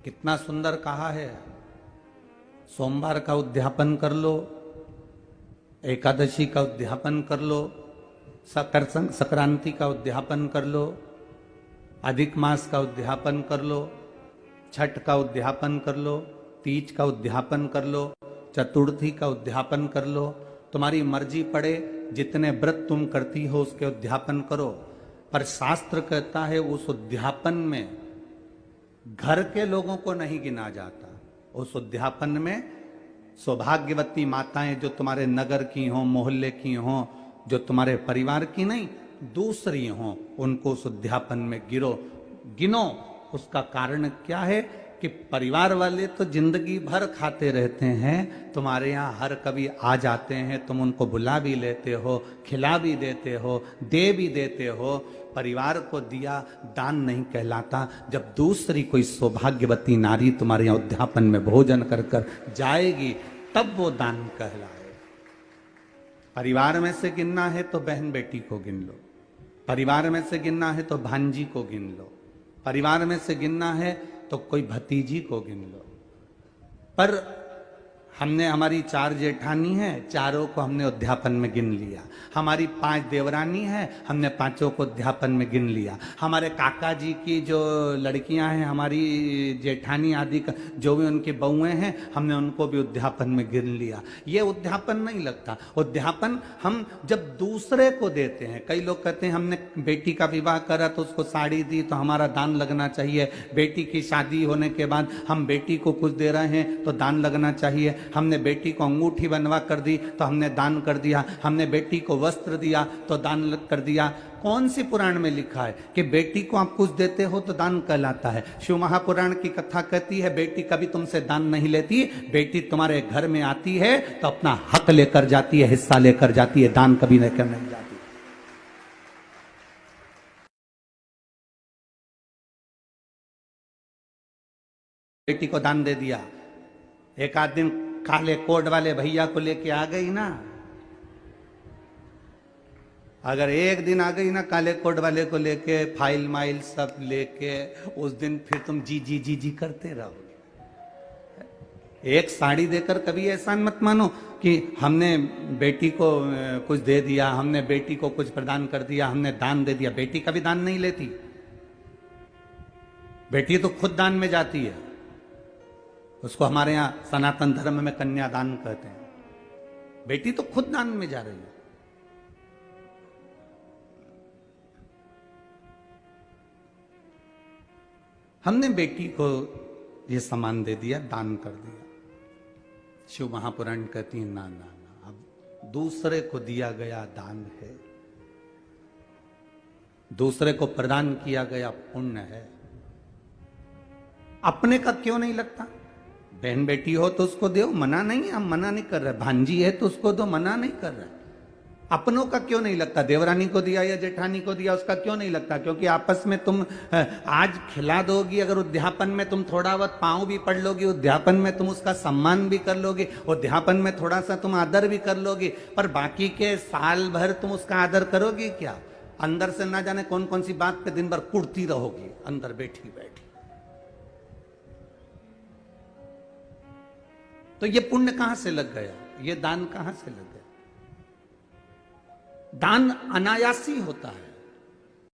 कितना सुंदर कहा है। सोमवार का उद्यापन कर लो, एकादशी का उद्यापन कर लो, संक्रांति का उद्यापन कर लो, अधिक मास का उद्यापन कर लो, छठ का उद्यापन कर लो, तीज का उद्यापन कर लो, चतुर्थी का उद्यापन कर लो। तुम्हारी मर्जी पड़े, जितने व्रत तुम करती हो उसके उद्यापन करो। पर शास्त्र कहता है उस उद्यापन में घर के लोगों को नहीं गिना जाता। उस उद्यापन में सौभाग्यवती माताएं जो तुम्हारे नगर की हों, मोहल्ले की हों, जो तुम्हारे परिवार की नहीं दूसरी हों, उनको उस उद्यापन में गिनो। उसका कारण क्या है कि परिवार वाले तो जिंदगी भर खाते रहते हैं, तुम्हारे यहाँ हर कभी आ जाते हैं, तुम उनको बुला भी लेते हो, खिला भी देते हो, दे भी देते हो। परिवार को दिया दान नहीं कहलाता। जब दूसरी कोई सौभाग्यवती नारी तुम्हारे यहाँ उद्यापन में भोजन कर कर जाएगी तब वो दान कहलाए। परिवार में से गिनना है तो बहन बेटी को गिन लो, परिवार में से गिनना है तो भांजी को गिन लो, परिवार में से गिनना है तो कोई भतीजी को गिन लो। पर हमने हमारी 4 जेठानी है, चारों को हमने उद्यापन में गिन लिया। हमारी 5 देवरानी है, हमने 5 को उद्यापन में गिन लिया। हमारे काका जी की जो लड़कियां हैं, हमारी जेठानी आदि का जो भी उनकी बहुएं हैं, हमने उनको भी उद्यापन में गिन लिया। ये उद्यापन नहीं लगता। उद्यापन हम जब दूसरे को देते हैं, कई लोग कहते हैं हमने बेटी का विवाह करा तो उसको साड़ी दी तो हमारा दान लगना चाहिए, बेटी की शादी होने के बाद हम बेटी को कुछ दे रहे हैं तो दान लगना चाहिए, हमने बेटी को अंगूठी बनवा कर दी तो हमने दान कर दिया, हमने बेटी को वस्त्र दिया तो दान कर दिया। कौन सी पुराण में लिखा है कि बेटी को आप कुछ देते हो तो दान कहलाता है? शिव महापुराण की कथा कहती है बेटी कभी तुमसे दान नहीं लेती, बेटी तुम्हारे घर में आती है तो अपना हक लेकर जाती है, हिस्सा लेकर जाती है, दान कभी लेकर नहीं जाती। बेटी को दान दे दिया, एक आध दिन काले कोट वाले भैया को लेके आ गई ना, अगर एक दिन आ गई ना काले कोट वाले को लेके, फाइल माइल सब लेके, उस दिन फिर तुम जी जी जी जी करते रहोगे। एक साड़ी देकर कभी ऐसा मत मानो कि हमने बेटी को कुछ दे दिया, हमने बेटी को कुछ प्रदान कर दिया, हमने दान दे दिया। बेटी कभी दान नहीं लेती, बेटी तो खुद दान में जाती है। उसको हमारे यहां सनातन धर्म में कन्यादान कहते हैं। बेटी तो खुद दान में जा रही है। हमने बेटी को ये सामान दे दिया, दान कर दिया। शिव महापुराण कहती है ना ना ना, अब दूसरे को दिया गया दान है, दूसरे को प्रदान किया गया पुण्य है। अपने का क्यों नहीं लगता? बहन बेटी हो तो उसको दो, मना नहीं, हम मना नहीं कर रहे। भांजी है तो उसको दो, मना नहीं कर रहे। अपनों का क्यों नहीं लगता? देवरानी को दिया या जेठानी को दिया, उसका क्यों नहीं लगता? क्योंकि आपस में तुम आज खिला दोगी, अगर उद्यापन में तुम थोड़ा बहुत पाँव भी पढ़ लोगी, उद्यापन में तुम उसका सम्मान भी कर लोगी, उद्यापन में थोड़ा सा तुम आदर भी कर लोगी, पर बाकी के साल भर तुम उसका आदर करोगी क्या? अंदर से ना जाने कौन कौन सी बात पे दिन भर कुड़ती रहोगी अंदर बैठी बैठी। तो ये पुण्य कहां से लग गया? ये दान कहां से लग गया? दान अनायासी होता है।